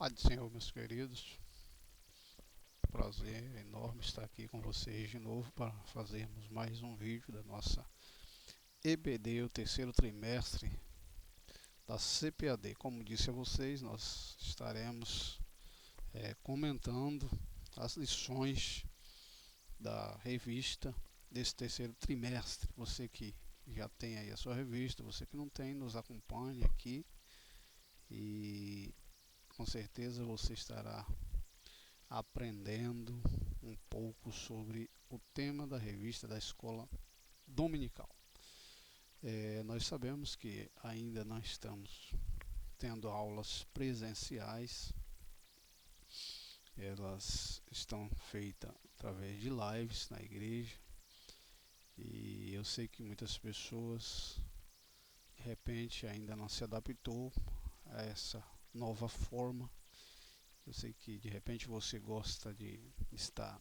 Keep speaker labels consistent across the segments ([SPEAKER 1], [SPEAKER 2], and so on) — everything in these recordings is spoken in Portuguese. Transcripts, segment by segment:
[SPEAKER 1] Pai do Senhor, meus queridos, prazer enorme estar aqui com vocês de novo para fazermos mais um vídeo da nossa EBD, o terceiro trimestre da CPAD. Como disse a vocês, nós estaremos comentando as lições da revista desse terceiro trimestre. Você que já tem aí a sua revista, você que não tem, nos acompanhe aqui e com certeza você estará aprendendo um pouco sobre o tema da revista da escola dominical. Nós sabemos que ainda não estamos tendo aulas presenciais, elas estão feitas através de lives na igreja, e eu sei que muitas pessoas de repente ainda não se adaptou a essa nova forma. Eu sei que de repente você gosta de estar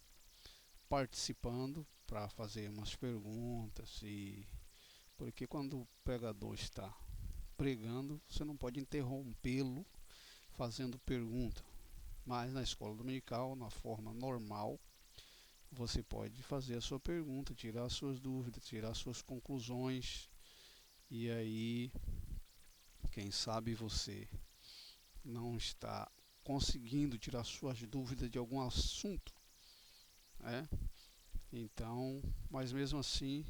[SPEAKER 1] participando para fazer umas perguntas, e porque quando o pregador está pregando, você não pode interrompê-lo fazendo pergunta. Mas na escola dominical, na forma normal, você pode fazer a sua pergunta, tirar as suas dúvidas, tirar as suas conclusões, e aí, quem sabe você não está conseguindo tirar suas dúvidas de algum assunto, né? Então, mas mesmo assim,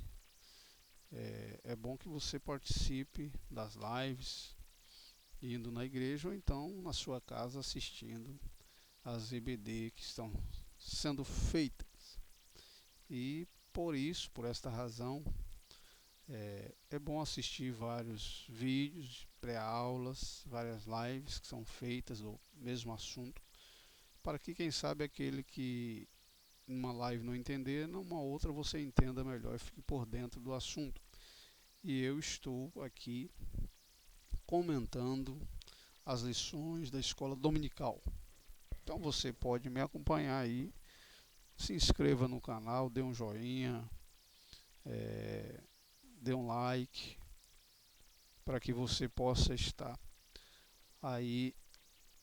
[SPEAKER 1] é bom que você participe das lives, indo na igreja ou então na sua casa assistindo as EBD que estão sendo feitas. E por isso, por esta razão, é bom assistir vários vídeos, pré-aulas, várias lives que são feitas do mesmo assunto, para que quem sabe aquele que numa live não entender, numa outra você entenda melhor e fique por dentro do assunto. E eu estou aqui comentando as lições da escola dominical. Então você pode me acompanhar aí, se inscreva no canal, dê um joinha, dê um like, para que você possa estar aí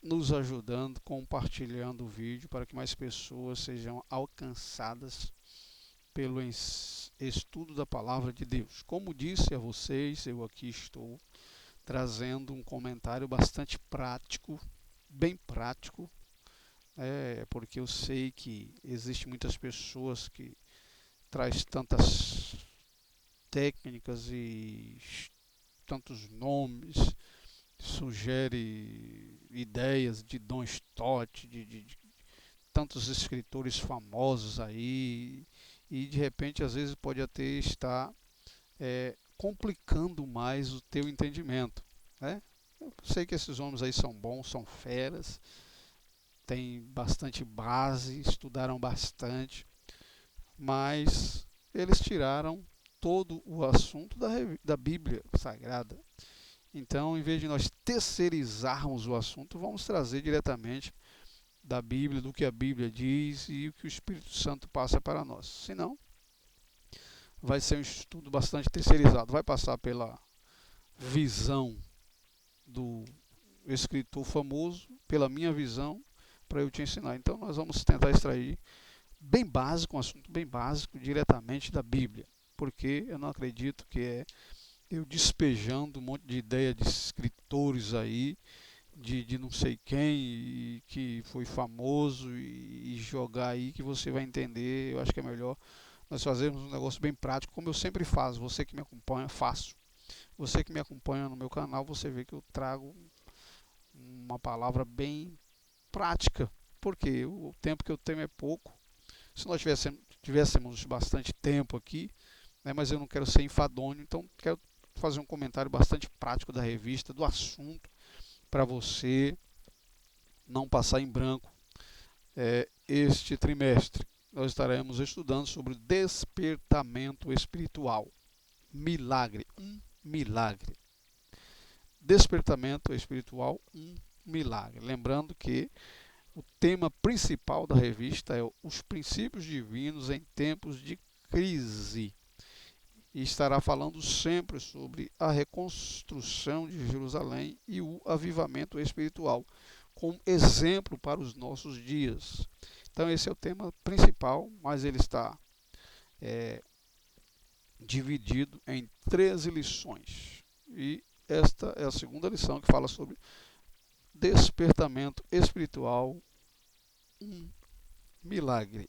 [SPEAKER 1] nos ajudando, compartilhando o vídeo, para que mais pessoas sejam alcançadas pelo estudo da palavra de Deus. Como disse a vocês, eu aqui estou trazendo um comentário bastante prático, bem prático, porque eu sei que existe muitas pessoas que traz tantas técnicas e tantos nomes, sugere ideias de Don Stott, de tantos escritores famosos aí, e de repente às vezes pode até estar complicando mais o teu entendimento, né? Eu sei que esses homens aí são bons, são feras, têm bastante base, estudaram bastante, mas eles tiraram todo o assunto da Bíblia Sagrada. Então, em vez de nós terceirizarmos o assunto, vamos trazer diretamente da Bíblia, do que a Bíblia diz e o que o Espírito Santo passa para nós. Senão, vai ser um estudo bastante terceirizado. Vai passar pela visão do escritor famoso, pela minha visão, para eu te ensinar. Então, nós vamos tentar extrair bem básico, um assunto bem básico, diretamente da Bíblia. Porque eu não acredito que eu despejando um monte de ideia de escritores aí, de não sei quem, e que foi famoso, e jogar aí que você vai entender. Eu acho que é melhor nós fazermos um negócio bem prático, como eu sempre faço. Você que me acompanha, faço. Você que me acompanha no meu canal, você vê que eu trago uma palavra bem prática, porque o tempo que eu tenho é pouco. Se nós tivéssemos bastante tempo aqui, né, mas eu não quero ser enfadonho, então quero fazer um comentário bastante prático da revista, do assunto, para você não passar em branco este trimestre. Nós estaremos estudando sobre despertamento espiritual. Milagre, um milagre. Despertamento espiritual, um milagre. Lembrando que o tema principal da revista é os princípios divinos em tempos de crise. E estará falando sempre sobre a reconstrução de Jerusalém e o avivamento espiritual, como exemplo para os nossos dias. Então esse é o tema principal, mas ele está dividido em 13 lições. E esta é a segunda lição, que fala sobre despertamento espiritual, um milagre.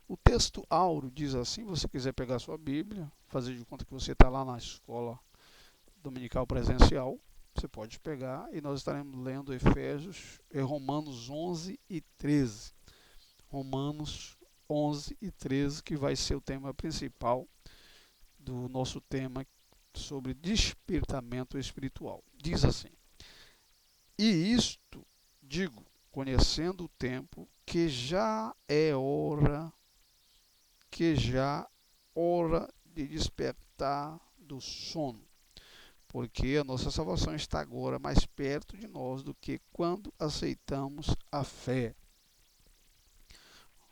[SPEAKER 1] O texto áureo diz assim: se você quiser pegar sua Bíblia, fazer de conta que você está lá na escola dominical presencial, você pode pegar, e nós estaremos lendo Romanos 11 e 13. Romanos 11 e 13, que vai ser o tema principal do nosso tema sobre despertamento espiritual. Diz assim: e isto digo, conhecendo o tempo, que já é hora de despertar do sono, porque a nossa salvação está agora mais perto de nós do que quando aceitamos a fé.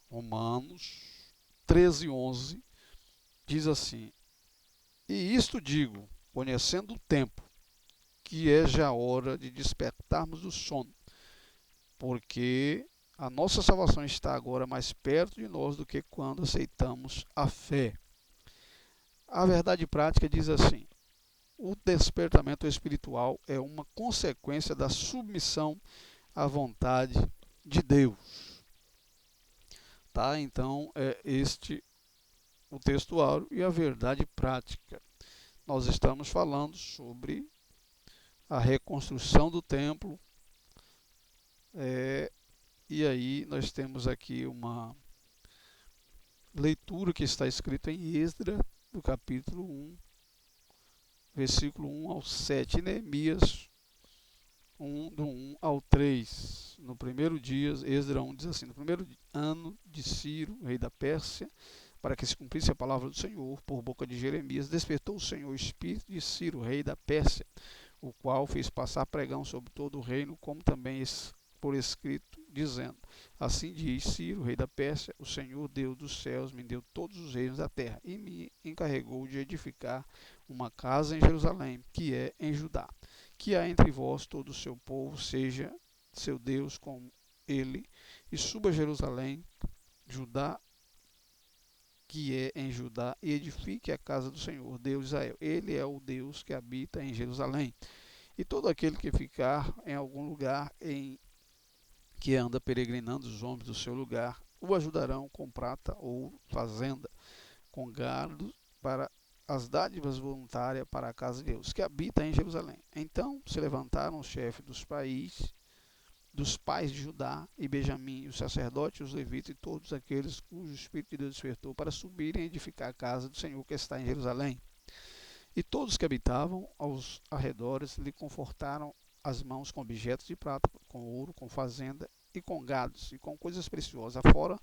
[SPEAKER 1] Romanos 13:11 diz assim: e isto digo, conhecendo o tempo, que é já hora de despertarmos do sono, porque a nossa salvação está agora mais perto de nós do que quando aceitamos a fé. A verdade prática diz assim: o despertamento espiritual é uma consequência da submissão à vontade de Deus. Tá? Então, é este o texto áureo e a verdade prática. Nós estamos falando sobre a reconstrução do templo, e aí nós temos aqui uma leitura que está escrita em Esdras, do capítulo 1, versículo 1 ao 7, e Neemias 1, do 1 ao 3. No primeiro dia, Esdras 1 diz assim: no primeiro ano de Ciro, rei da Pérsia, para que se cumprisse a palavra do Senhor, por boca de Jeremias, despertou o Senhor o espírito de Ciro, rei da Pérsia, o qual fez passar pregão sobre todo o reino, como também por escrito, dizendo: assim diz Ciro, rei da Pérsia, o Senhor Deus dos céus me deu todos os reinos da terra, e me encarregou de edificar uma casa em Jerusalém, que é em Judá, que há entre vós todo o seu povo, seja seu Deus com ele, e suba a Jerusalém, Judá, que é em Judá, e edifique a casa do Senhor, Deus de Israel. Ele é o Deus que habita em Jerusalém. E todo aquele que ficar em algum lugar que anda peregrinando, os homens do seu lugar, o ajudarão com prata ou fazenda, com gado, para as dádivas voluntárias para a casa de Deus, que habita em Jerusalém. Então se levantaram os chefes dos pais de Judá e Benjamim, os sacerdotes, os levitas e todos aqueles cujo Espírito de Deus despertou, para subirem e edificar a casa do Senhor que está em Jerusalém. E todos que habitavam aos arredores lhe confortaram as mãos com objetos de prata, com ouro, com fazenda e com gados e com coisas preciosas, afora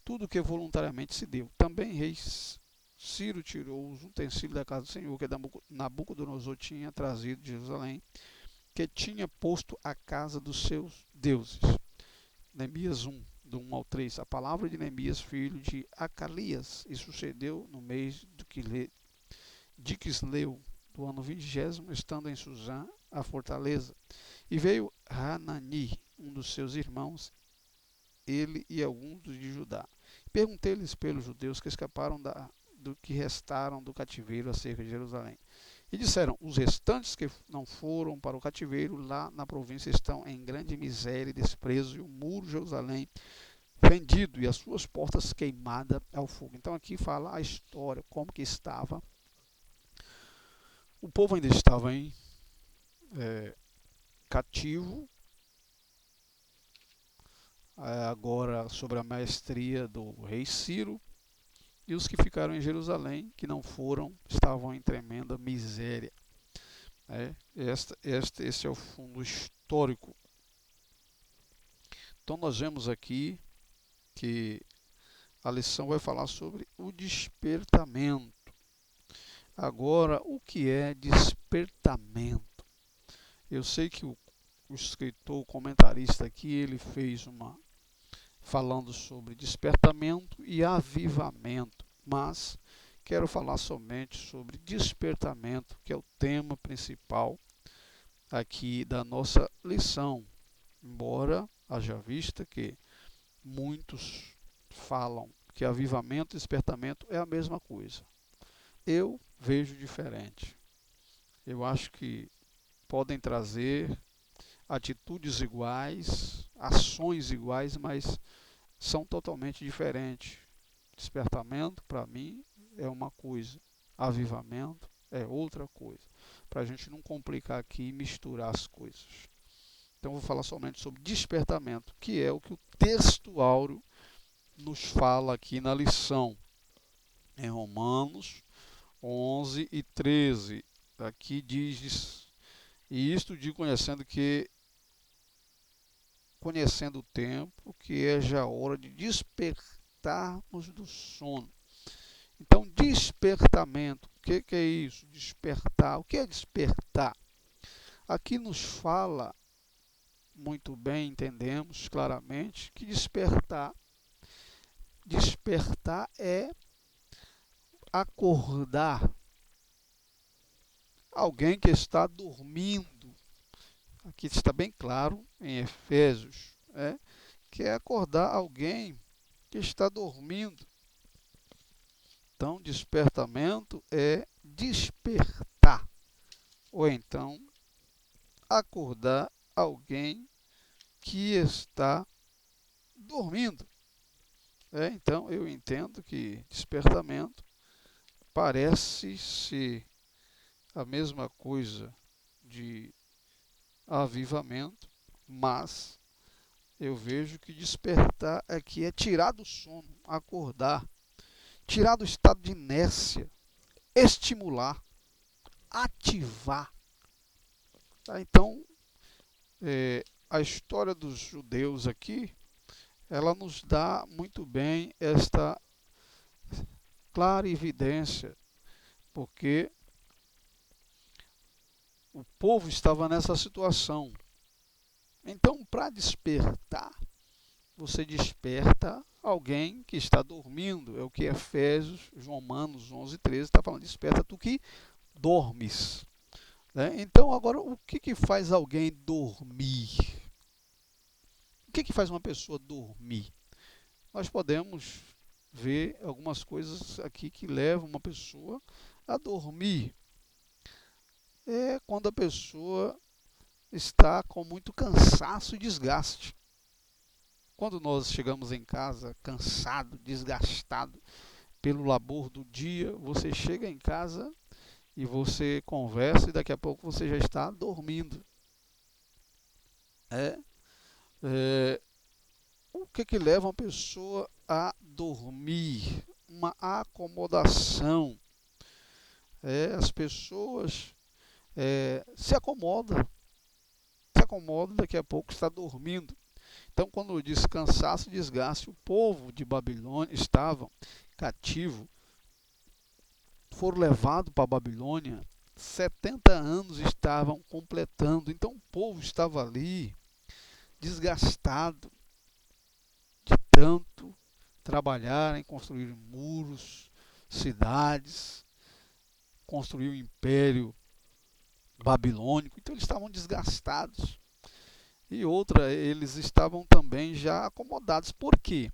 [SPEAKER 1] tudo que voluntariamente se deu. Também rei Ciro tirou os utensílios da casa do Senhor, que Nabucodonosor tinha trazido de Jerusalém, que tinha posto a casa dos seus deuses. Neemias 1, do 1 ao 3. A palavra de Neemias, filho de Acalias, e sucedeu no mês de Quisleu, do ano 20º, estando em Suzã, a fortaleza. E veio Hanani, um dos seus irmãos, ele e alguns de Judá. Perguntei-lhes pelos judeus que escaparam do que restaram do cativeiro acerca de Jerusalém. E disseram: os restantes que não foram para o cativeiro lá na província estão em grande miséria e desprezo, e o muro de Jerusalém fendido e as suas portas queimadas ao fogo. Então aqui fala a história, como que estava. O povo ainda estava em cativo, agora sob a maestria do rei Ciro, e os que ficaram em Jerusalém, que não foram, estavam em tremenda miséria. Esse é o fundo histórico. Então nós vemos aqui que a lição vai falar sobre o despertamento. Agora, o que é despertamento? Eu sei que o escritor, o comentarista aqui, ele fez falando sobre despertamento e avivamento, mas quero falar somente sobre despertamento, que é o tema principal aqui da nossa lição. embora haja vista que muitos falam que avivamento e despertamento é a mesma coisa. Eu vejo diferente. Eu acho que podem trazer atitudes iguais, ações iguais, mas são totalmente diferentes. Despertamento, para mim, é uma coisa, avivamento é outra coisa. Para a gente não complicar aqui e misturar as coisas. Então, eu vou falar somente sobre despertamento, que é o que o texto áureo nos fala aqui na lição, em Romanos 11 e 13. Aqui diz: e isto digo conhecendo o tempo, que é já hora de despertarmos do sono. Então, despertamento, o que é isso? Despertar. O que é despertar? Aqui nos fala muito bem, entendemos claramente que despertar é acordar alguém que está dormindo. Aqui está bem claro em Efésios, que é acordar alguém que está dormindo. Então, despertamento é despertar, ou então acordar alguém que está dormindo. Então, eu entendo que despertamento parece ser a mesma coisa de avivamento, mas eu vejo que despertar aqui é tirar do sono, acordar, tirar do estado de inércia, estimular, ativar. Tá? Então, a história dos judeus aqui, ela nos dá muito bem esta clara evidência, porque o povo estava nessa situação. Então, para despertar, você desperta alguém que está dormindo. É o que Efésios, Romanos 11, 13 está falando. Desperta tu que dormes. Então, agora, o que faz alguém dormir? O que faz uma pessoa dormir? Nós podemos ver algumas coisas aqui que levam uma pessoa a dormir. É quando a pessoa está com muito cansaço e desgaste. Quando nós chegamos em casa cansado, desgastado pelo labor do dia, você chega em casa e você conversa e daqui a pouco você já está dormindo. O que leva uma pessoa a dormir? Uma acomodação. As pessoas se acomodam, daqui a pouco está dormindo. Então, quando diz cansaço e desgaste, o povo de Babilônia estava cativo, foram levados para a Babilônia, 70 anos estavam completando. Então, o povo estava ali, desgastado, de tanto trabalhar em construir muros, cidades, construir um império babilônico. Então, eles estavam desgastados. E outra, eles estavam também já acomodados. Por quê?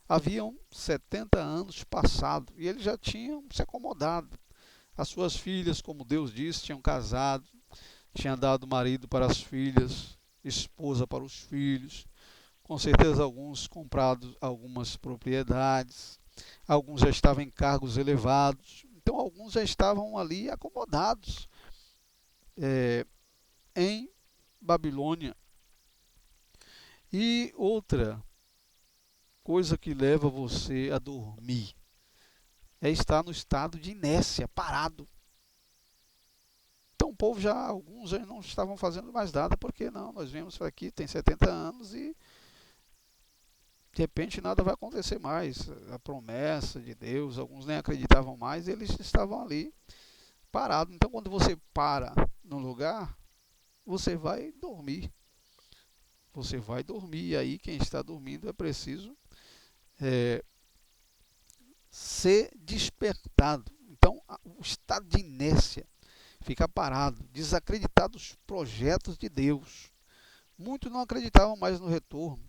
[SPEAKER 1] Haviam 70 anos passado e eles já tinham se acomodado. As suas filhas, como Deus disse, tinham casado, tinham dado marido para as filhas, esposa para os filhos. Com certeza alguns comprado algumas propriedades, alguns já estavam em cargos elevados. Então alguns já estavam ali acomodados em Babilônia. E outra coisa que leva você a dormir é estar no estado de inércia, parado. Então o povo alguns já não estavam fazendo mais nada, porque não, nós viemos aqui, tem 70 anos e de repente nada vai acontecer mais. A promessa de Deus, alguns nem acreditavam mais, eles estavam ali parados. Então quando você para no lugar, você vai dormir. Você vai dormir, e aí quem está dormindo é preciso ser despertado. Então, o estado de inércia, ficar parado, desacreditar dos projetos de Deus. Muitos não acreditavam mais no retorno.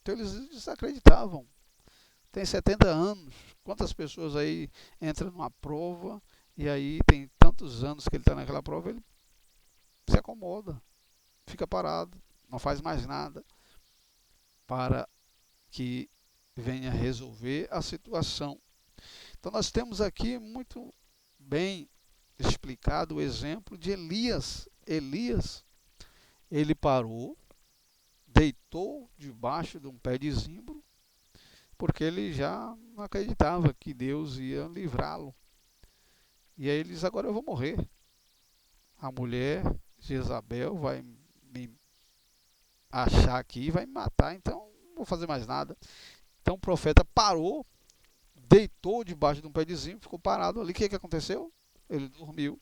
[SPEAKER 1] Então eles desacreditavam. Tem 70 anos. Quantas pessoas aí entram numa prova e aí tem tantos anos que ele está naquela prova, ele se acomoda, fica parado, não faz mais nada para que venha resolver a situação. Então nós temos aqui muito bem explicado o exemplo de Elias. Elias, ele parou, deitou debaixo de um pé de zimbro, porque ele já não acreditava que Deus ia livrá-lo. E aí ele diz, agora eu vou morrer. A mulher Jezabel vai me achar aqui e vai me matar, então não vou fazer mais nada. Então o profeta parou, deitou debaixo de um pé de zimbro, ficou parado ali. O que aconteceu? Ele dormiu.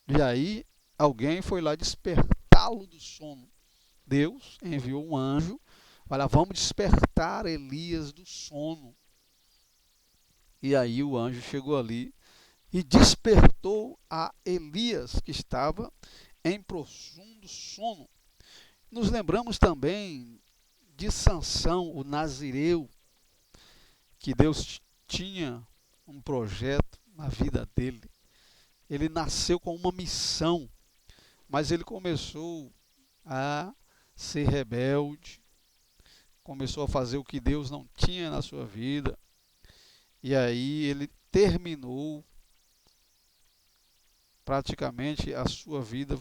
[SPEAKER 1] E aí alguém foi lá despertá-lo do sono. Deus enviou um anjo, olha, vamos despertar Elias do sono. E aí o anjo chegou ali e despertou a Elias, que estava em profundo sono. Nos lembramos também de Sansão, o nazireu, que Deus tinha um projeto na vida dele. Ele nasceu com uma missão, mas ele começou a ser rebelde, começou a fazer o que Deus não tinha na sua vida, e aí ele terminou praticamente a sua vida,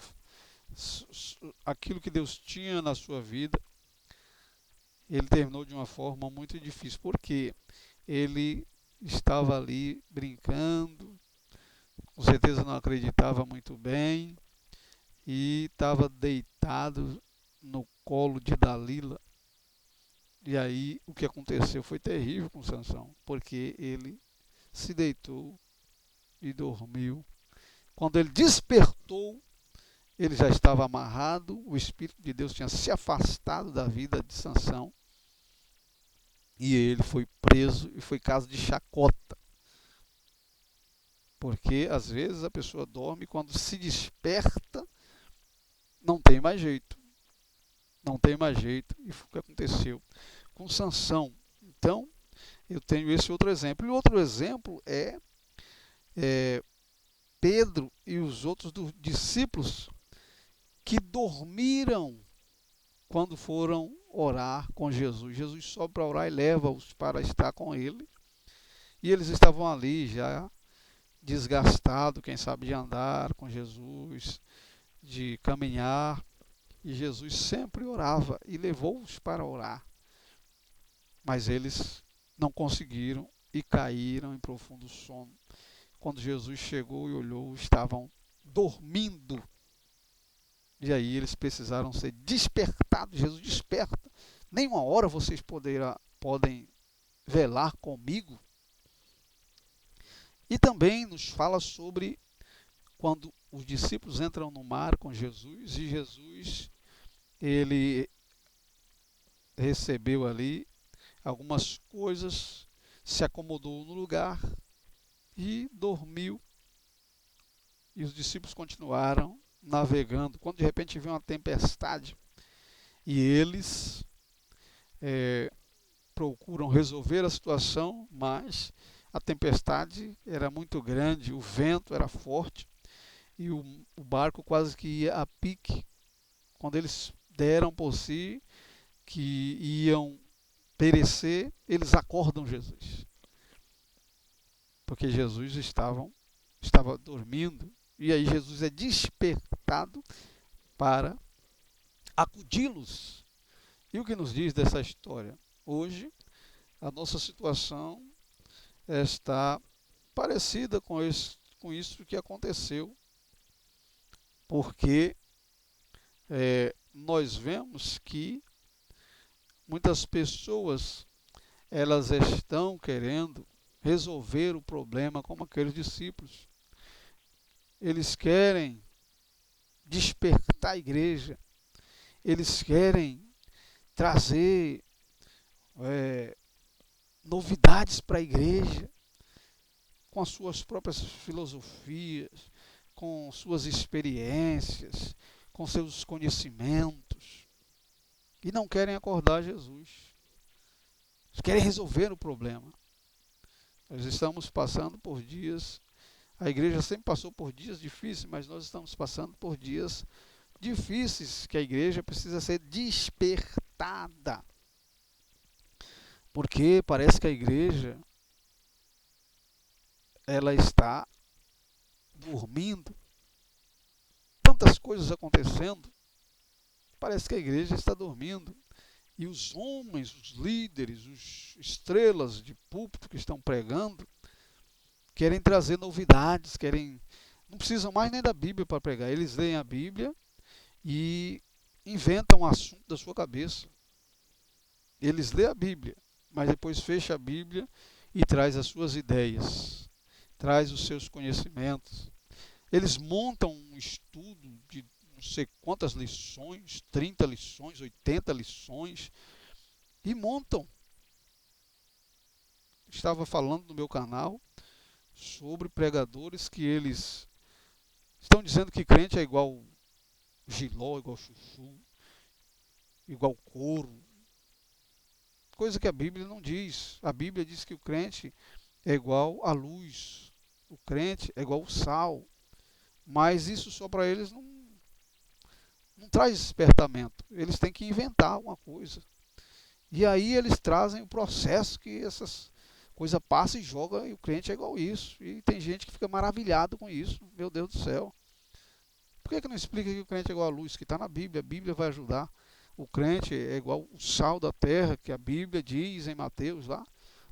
[SPEAKER 1] aquilo que Deus tinha na sua vida, ele terminou de uma forma muito difícil, porque ele estava ali brincando, com certeza não acreditava muito bem, e estava deitado no colo de Dalila. E aí o que aconteceu foi terrível com Sansão, porque ele se deitou e dormiu. Quando ele despertou, ele já estava amarrado, o Espírito de Deus tinha se afastado da vida de Sansão, e ele foi preso e foi caso de chacota. Porque às vezes a pessoa dorme e quando se desperta, não tem mais jeito. Não tem mais jeito. E foi o que aconteceu com Sansão. Então, eu tenho esse outro exemplo. E outro exemplo é Pedro e os outros discípulos que dormiram quando foram orar com Jesus. Jesus sobe para orar e leva-os para estar com ele. E eles estavam ali já desgastados, quem sabe de andar com Jesus, de caminhar. E Jesus sempre orava e levou-os para orar. Mas eles não conseguiram e caíram em profundo sono. Quando Jesus chegou e olhou, estavam dormindo. E aí eles precisaram ser despertados. Jesus desperta. Nem uma hora vocês podem velar comigo. E também nos fala sobre quando os discípulos entram no mar com Jesus e Jesus, ele recebeu ali algumas coisas, se acomodou no lugar e dormiu. E os discípulos continuaram navegando. Quando de repente veio uma tempestade e eles procuram resolver a situação, mas a tempestade era muito grande, o vento era forte e o barco quase que ia a pique. Quando eles deram por si que iam perecer, eles acordam Jesus. Porque Jesus estava dormindo. E aí Jesus é despertado para acudi-los. E o que nos diz dessa história? Hoje, a nossa situação está parecida com isso que aconteceu. Porque nós vemos que muitas pessoas elas estão querendo resolver o problema como aqueles discípulos. Eles querem despertar a igreja. Eles querem trazer novidades para a igreja com as suas próprias filosofias, com suas experiências, com seus conhecimentos e não querem acordar Jesus. Eles querem resolver o problema. Nós estamos passando por dias, a igreja sempre passou por dias difíceis, mas nós estamos passando por dias difíceis que a igreja precisa ser despertada. Porque parece que a igreja ela está dormindo. Tantas coisas acontecendo. Parece que a igreja está dormindo. E os homens, os líderes, os estrelas de púlpito que estão pregando, querem trazer novidades, não precisam mais nem da Bíblia para pregar. Eles leem a Bíblia e inventam um assunto da sua cabeça. Eles lêem a Bíblia, mas depois fecha a Bíblia e traz as suas ideias, traz os seus conhecimentos. Eles montam um estudo de não sei quantas lições, 30 lições, 80 lições, e montam. Estava falando no meu canal sobre pregadores que eles estão dizendo que crente é igual giló, igual chuchu, igual couro. Coisa que a Bíblia não diz. A Bíblia diz que o crente é igual à luz. O crente é igual ao sal. Mas isso só para eles não traz despertamento. Eles têm que inventar alguma coisa. E aí eles trazem o processo que essas coisas passam e jogam, e o crente é igual isso. E tem gente que fica maravilhado com isso. Meu Deus do céu. Por que não explica que o crente é igual à luz? Que está na Bíblia. A Bíblia vai ajudar. O crente é igual o sal da terra, que a Bíblia diz em Mateus lá.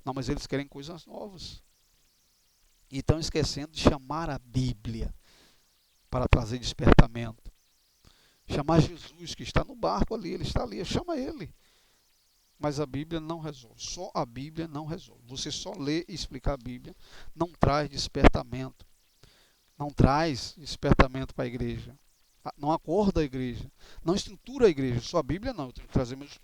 [SPEAKER 1] Não, mas eles querem coisas novas. E estão esquecendo de chamar a Bíblia para trazer despertamento. Chamar Jesus, que está no barco ali, ele está ali, chama ele. Mas a Bíblia não resolve. Só a Bíblia não resolve. Você só ler e explicar a Bíblia não traz despertamento. Não traz despertamento para a igreja. Não acorda a igreja. Não estrutura a igreja. Só a Bíblia não. Eu tenho que trazer meus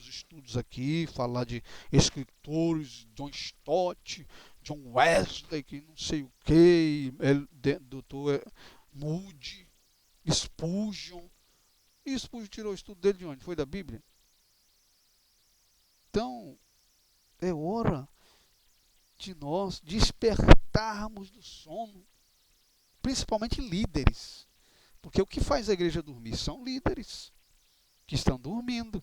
[SPEAKER 1] estudos aqui, falar de escritores, John Stott, John Wesley, que não sei o que, doutor Moody, Spurgeon. E Spurgeon tirou o estudo dele de onde? Foi da Bíblia? Então, é hora de nós despertarmos do sono, principalmente líderes. Porque o que faz a igreja dormir são líderes que estão dormindo.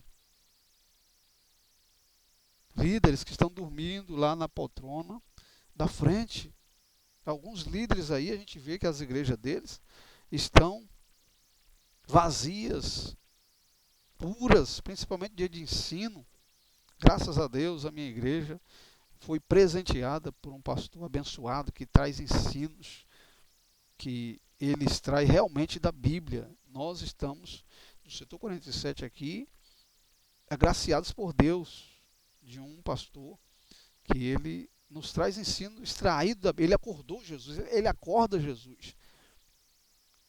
[SPEAKER 1] Líderes que estão dormindo lá na poltrona da frente. Alguns líderes aí, a gente vê que as igrejas deles estão vazias, puras, principalmente dia de ensino. Graças a Deus, a minha igreja foi presenteada por um pastor abençoado que traz ensinos que ele extrai realmente da Bíblia. Nós estamos, no setor 47 aqui, agraciados por Deus, de um pastor que ele nos traz ensino extraído da Bíblia. Ele acordou Jesus, ele acorda Jesus.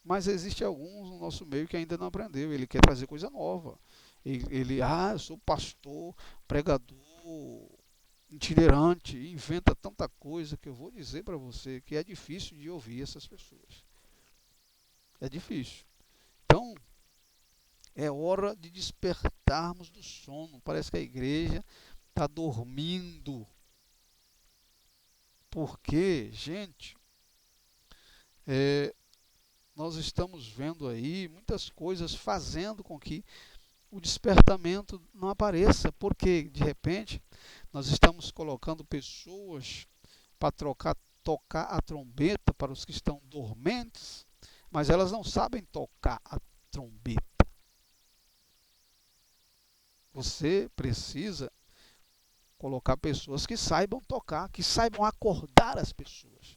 [SPEAKER 1] Mas existe alguns no nosso meio que ainda não aprendeu, ele quer trazer coisa nova. Eu sou pastor, pregador, itinerante, inventa tanta coisa que eu vou dizer para você que é difícil de ouvir essas pessoas. É difícil. Então, é hora de despertarmos do sono. Parece que a igreja está dormindo. Porque, gente, nós estamos vendo aí muitas coisas fazendo com que o despertamento não apareça. Porque, de repente, nós estamos colocando pessoas para tocar a trombeta para os que estão dormentes, mas elas não sabem tocar a trombeta. Você precisa colocar pessoas que saibam tocar, que saibam acordar as pessoas.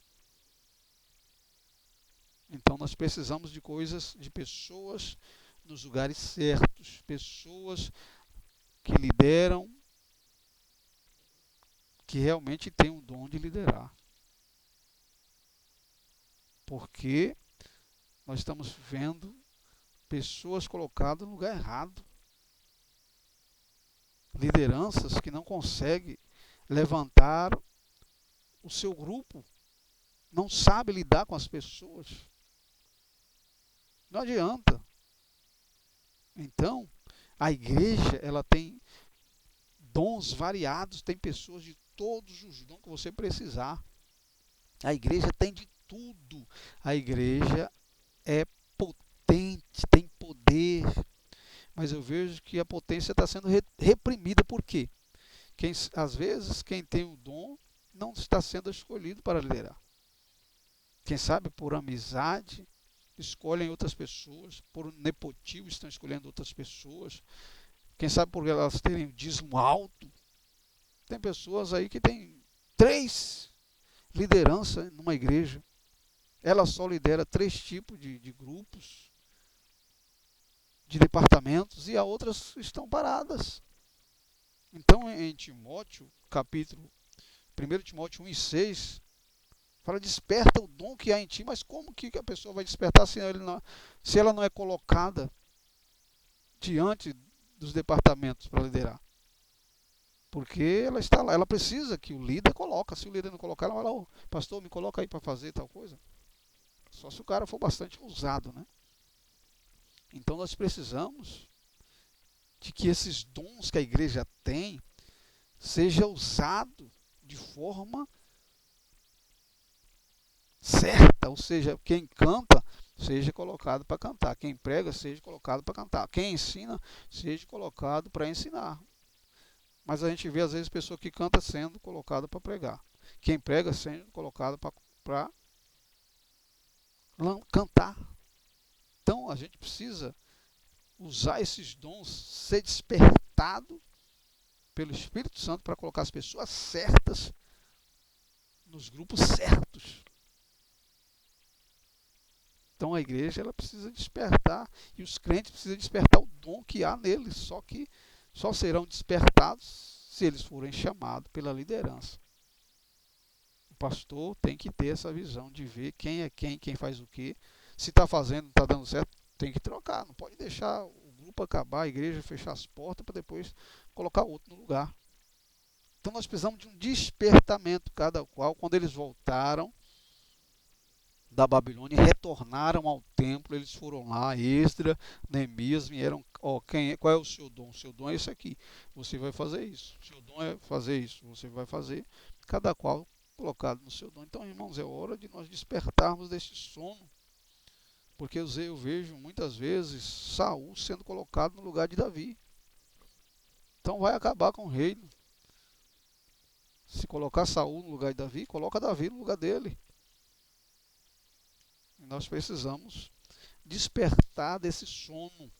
[SPEAKER 1] Então nós precisamos de pessoas nos lugares certos, pessoas que lideram, que realmente têm o dom de liderar. Porque nós estamos vendo pessoas colocadas no lugar errado. Lideranças que não conseguem levantar o seu grupo, não sabe lidar com as pessoas. Não adianta. Então, a igreja, ela tem dons variados, tem pessoas de todos os dons que você precisar. A igreja tem de tudo. A igreja é potente, tem poder, mas eu vejo que a potência está sendo reprimida. Por quê? Às vezes, quem tem o dom não está sendo escolhido para liderar. Quem sabe por amizade, escolhem outras pessoas, por nepotismo estão escolhendo outras pessoas. Quem sabe por elas terem o dízimo alto. Tem pessoas aí que têm 3 lideranças numa igreja. Ela só lidera 3 tipos de grupos, de departamentos, e as outras estão paradas. Então, em Timóteo, capítulo 1 Timóteo 1:6, fala: desperta o dom que há em ti. Mas como que a pessoa vai despertar se ela não é colocada diante dos departamentos para liderar? Porque ela está lá, ela precisa que o líder coloque. Se o líder não colocar, ela vai lá: "Ô, pastor, me coloca aí para fazer tal coisa." Só se o cara for bastante ousado, né? Então nós precisamos de que esses dons que a igreja tem seja usado de forma certa, ou seja, quem canta seja colocado para cantar, quem prega seja colocado para cantar, quem ensina seja colocado para ensinar. Mas a gente vê às vezes pessoa que canta sendo colocada para pregar, quem prega sendo colocado para cantar. Então a gente precisa usar esses dons, ser despertado pelo Espírito Santo para colocar as pessoas certas nos grupos certos. Então a igreja, ela precisa despertar, e os crentes precisam despertar o dom que há neles, só que só serão despertados se eles forem chamados pela liderança. O pastor tem que ter essa visão de ver quem é quem faz o quê. Se está fazendo, não está dando certo, tem que trocar. Não pode deixar o grupo acabar, a igreja fechar as portas para depois colocar outro no lugar. Então nós precisamos de um despertamento, cada qual, quando eles voltaram da Babilônia, retornaram ao templo, eles foram lá, Esdras, Neemias, vieram: qual é o seu dom? O seu dom é esse aqui, você vai fazer isso. O seu dom é fazer isso, você vai fazer. Cada qual colocado no seu dom. Então, irmãos, é hora de nós despertarmos desse sono, porque eu vejo muitas vezes Saul sendo colocado no lugar de Davi. Então vai acabar com o reino. Se colocar Saul no lugar de Davi, coloca Davi no lugar dele. E nós precisamos despertar desse sono.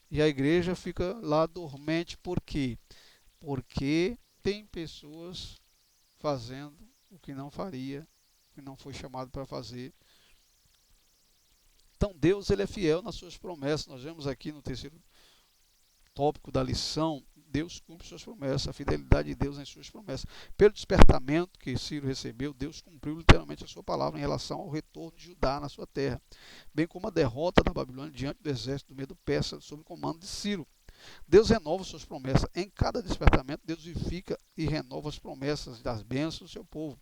[SPEAKER 1] E a igreja fica lá dormente. Por quê? Porque tem pessoas fazendo o que não faria, o que não foi chamado para fazer. Então Deus, ele é fiel nas suas promessas. Nós vemos aqui no terceiro tópico da lição: Deus cumpre suas promessas, a fidelidade de Deus em suas promessas. Pelo despertamento que Ciro recebeu, Deus cumpriu literalmente a sua palavra em relação ao retorno de Judá na sua terra, bem como a derrota da Babilônia diante do exército do Medo-Persa sob o comando de Ciro. Deus renova suas promessas. Em cada despertamento, Deus vivifica e renova as promessas das bênçãos do seu povo.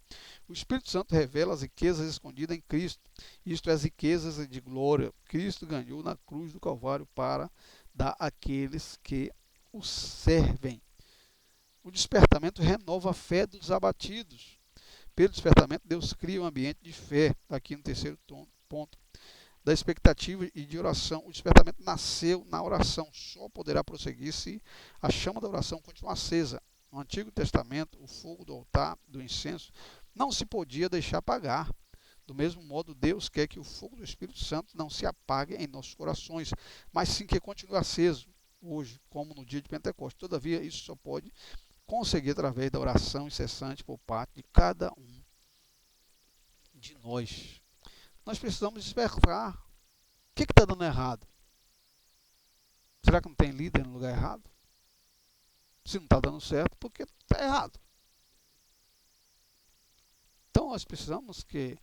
[SPEAKER 1] O Espírito Santo revela as riquezas escondidas em Cristo, isto é, as riquezas de glória Cristo ganhou na cruz do Calvário para dar àqueles que o servem. O despertamento renova a fé dos abatidos. Pelo despertamento, Deus cria um ambiente de fé. Aqui no terceiro ponto, da expectativa e de oração. O despertamento nasceu na oração. Só poderá prosseguir se a chama da oração continuar acesa. No Antigo Testamento, o fogo do altar, do incenso, não se podia deixar apagar. Do mesmo modo, Deus quer que o fogo do Espírito Santo não se apague em nossos corações, mas sim que continue aceso hoje, como no dia de Pentecostes. Todavia, isso só pode conseguir através da oração incessante por parte de cada um de nós. Nós precisamos despertar. O que está dando errado? Será que não tem líder no lugar errado? Se não está dando certo, porque está errado. Então nós precisamos que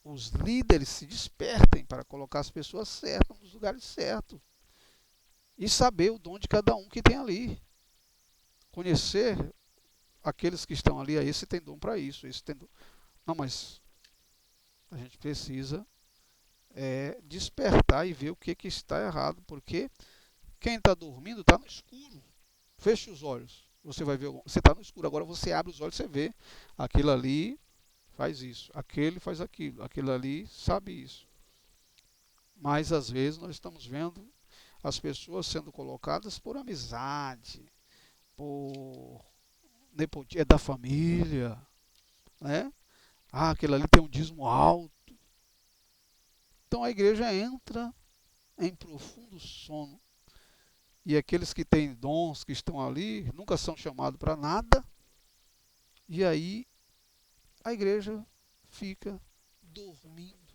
[SPEAKER 1] os líderes se despertem para colocar as pessoas certas nos lugares certos. E saber o dom de cada um que tem ali. Conhecer aqueles que estão ali. Esse tem dom para isso, esse tem dom. Não, mas a gente precisa é despertar e ver o que está errado, porque quem está dormindo está no escuro. Feche os olhos, você vai ver, você está no escuro, agora você abre os olhos, você vê, aquilo ali faz isso, aquele faz aquilo, aquele ali sabe isso. Mas às vezes nós estamos vendo as pessoas sendo colocadas por amizade, por nepotismo, é da família, né? Ah, aquele ali tem um dízimo alto. Então a igreja entra em profundo sono. E aqueles que têm dons, que estão ali, nunca são chamados para nada. E aí a igreja fica dormindo.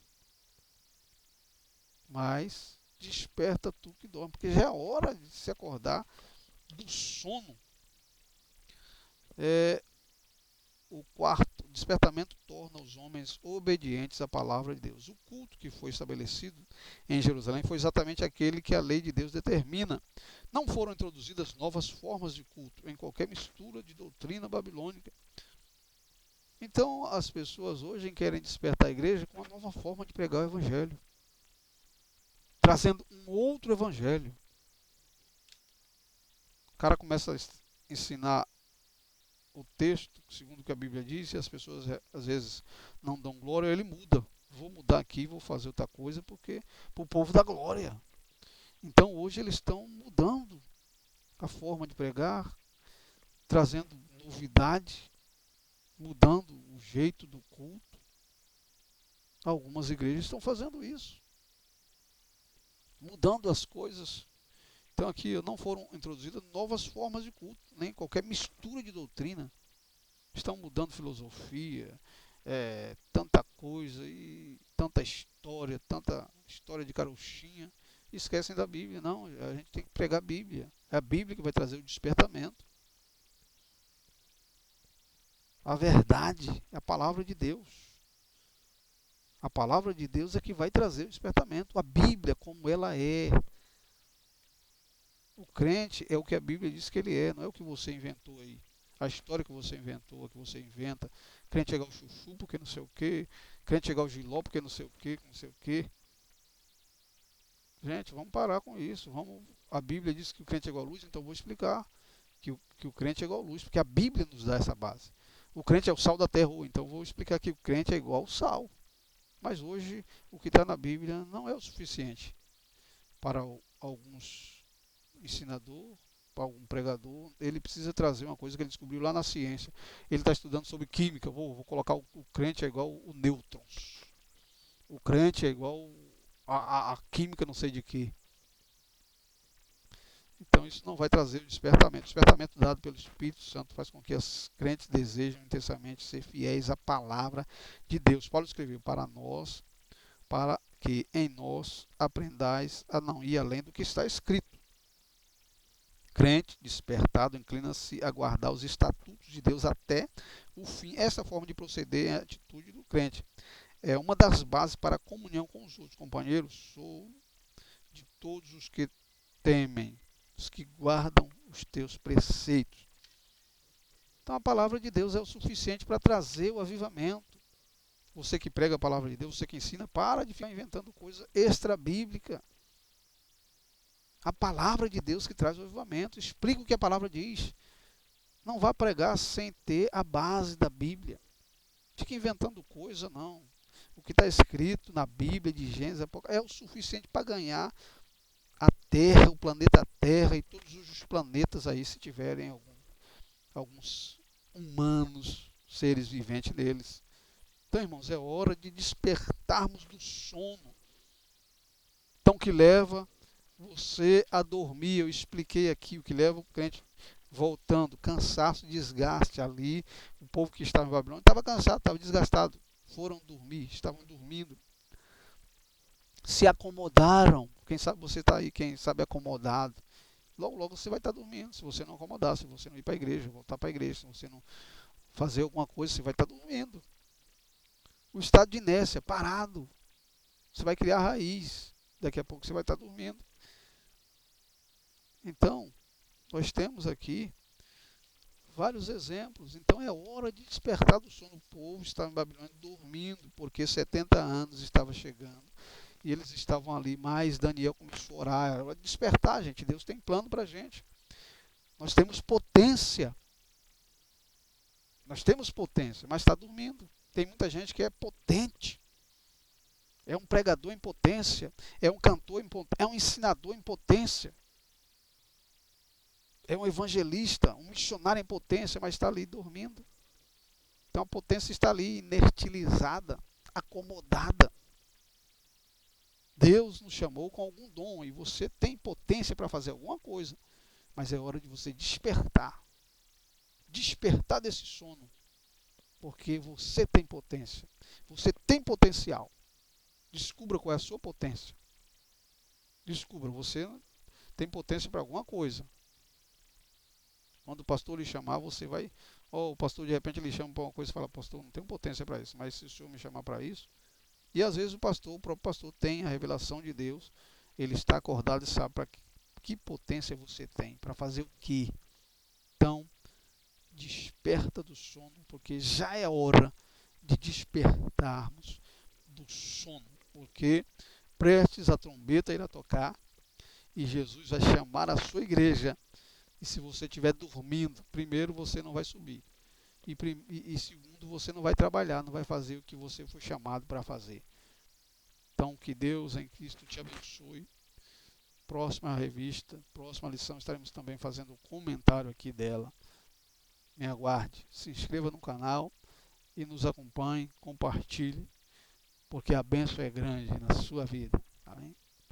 [SPEAKER 1] Mas desperta tu que dorme, porque já é hora de se acordar do sono. É, o quarto, o despertamento torna os homens obedientes à palavra de Deus. O culto que foi estabelecido em Jerusalém foi exatamente aquele que a lei de Deus determina. Não foram introduzidas novas formas de culto em qualquer mistura de doutrina babilônica. Então, as pessoas hoje querem despertar a igreja com uma nova forma de pregar o evangelho, trazendo um outro evangelho. O cara começa a ensinar o texto, segundo o que a Bíblia diz, e as pessoas às vezes não dão glória, ele muda. Vou mudar aqui, vou fazer outra coisa, porque para o povo dá glória. Então hoje eles estão mudando a forma de pregar, trazendo novidade, mudando o jeito do culto. Algumas igrejas estão fazendo isso, mudando as coisas. Então aqui não foram introduzidas novas formas de culto, nem qualquer mistura de doutrina. Estão mudando filosofia, tanta coisa e tanta história de carochinha. Esquecem da Bíblia. Não, a gente tem que pregar a Bíblia. É a Bíblia que vai trazer o despertamento. A verdade é a palavra de Deus. A palavra de Deus é que vai trazer o despertamento. A Bíblia, como ela é. O crente é o que a Bíblia diz que ele é, não é o que você inventou aí. A história que você inventou, a que você inventa. Crente é igual chuchu porque não sei o quê. Crente é igual giló porque não sei o quê, não sei o quê. Gente, vamos parar com isso. A Bíblia diz que o crente é igual luz, então eu vou explicar que o crente é igual luz, porque a Bíblia nos dá essa base. O crente é o sal da terra, então eu vou explicar que o crente é igual sal. Mas hoje o que está na Bíblia não é o suficiente para alguns ensinadores, para algum pregador. Ele precisa trazer uma coisa que ele descobriu lá na ciência. Ele está estudando sobre química. Vou colocar o crente é igual o nêutrons. O crente é igual a química não sei de que. Então isso não vai trazer o despertamento. O despertamento dado pelo Espírito Santo faz com que os crentes desejam intensamente ser fiéis à palavra de Deus. Paulo escreveu para nós, para que em nós aprendais a não ir além do que está escrito. Crente despertado inclina-se a guardar os estatutos de Deus até o fim. Essa forma de proceder é a atitude do crente. É uma das bases para a comunhão com os outros companheiros. Sou de todos os que temem, os que guardam os teus preceitos. Então a palavra de Deus é o suficiente para trazer o avivamento. Você que prega a palavra de Deus, você que ensina, para de ficar inventando coisa extra-bíblica. A palavra de Deus que traz o avivamento. Explica o que a palavra diz. Não vá pregar sem ter a base da Bíblia. Fique inventando coisa, não. O que está escrito na Bíblia de Gênesis é o suficiente para ganhar a Terra, o planeta Terra e todos os planetas aí, se tiverem alguns humanos, seres viventes neles. Então, irmãos, é hora de despertarmos do sono. Então, o que leva você a dormir? Eu expliquei aqui o que leva o crente voltando, cansaço, desgaste ali. O povo que estava em Babilônia estava cansado, estava desgastado. Foram dormir, estavam dormindo. Se acomodaram. Quem sabe você está aí, quem sabe acomodado. Logo, logo você vai estar dormindo, se você não acomodar, se você não ir para a igreja, voltar para a igreja, se você não fazer alguma coisa, você vai estar dormindo. O estado de inércia, parado. Você vai criar raiz. Daqui a pouco você vai estar dormindo. Então, nós temos aqui vários exemplos. Então é hora de despertar do sono. O povo estava em Babilônia dormindo, porque 70 anos estava chegando. E eles estavam ali, mas Daniel começou a orar, a despertar, gente. Deus tem plano para a gente. Nós temos potência. Nós temos potência, mas está dormindo. Tem muita gente que é potente. É um pregador em potência. É um cantor em potência. É um ensinador em potência. É um evangelista, um missionário em potência, mas está ali dormindo. Então a potência está ali inertilizada, acomodada. Deus nos chamou com algum dom e você tem potência para fazer alguma coisa, mas é hora de você despertar. Despertar desse sono, porque você tem potência. Você tem potencial. Descubra qual é a sua potência. Descubra, você tem potência para alguma coisa. Quando o pastor lhe chamar, você vai. Ou o pastor de repente lhe chama para uma coisa e fala: pastor, não tenho potência para isso, mas se o senhor me chamar para isso. E às vezes o próprio pastor tem a revelação de Deus, ele está acordado e sabe para que potência você tem, para fazer o que. Então, desperta do sono, porque já é hora de despertarmos do sono, porque prestes a trombeta irá tocar e Jesus vai chamar a sua igreja. E se você estiver dormindo, primeiro você não vai subir. E segundo, você não vai trabalhar, não vai fazer o que você foi chamado para fazer. Então, que Deus em Cristo te abençoe. Próxima revista, próxima lição, estaremos também fazendo um comentário aqui dela. Me aguarde, se inscreva no canal e nos acompanhe, compartilhe, porque a bênção é grande na sua vida.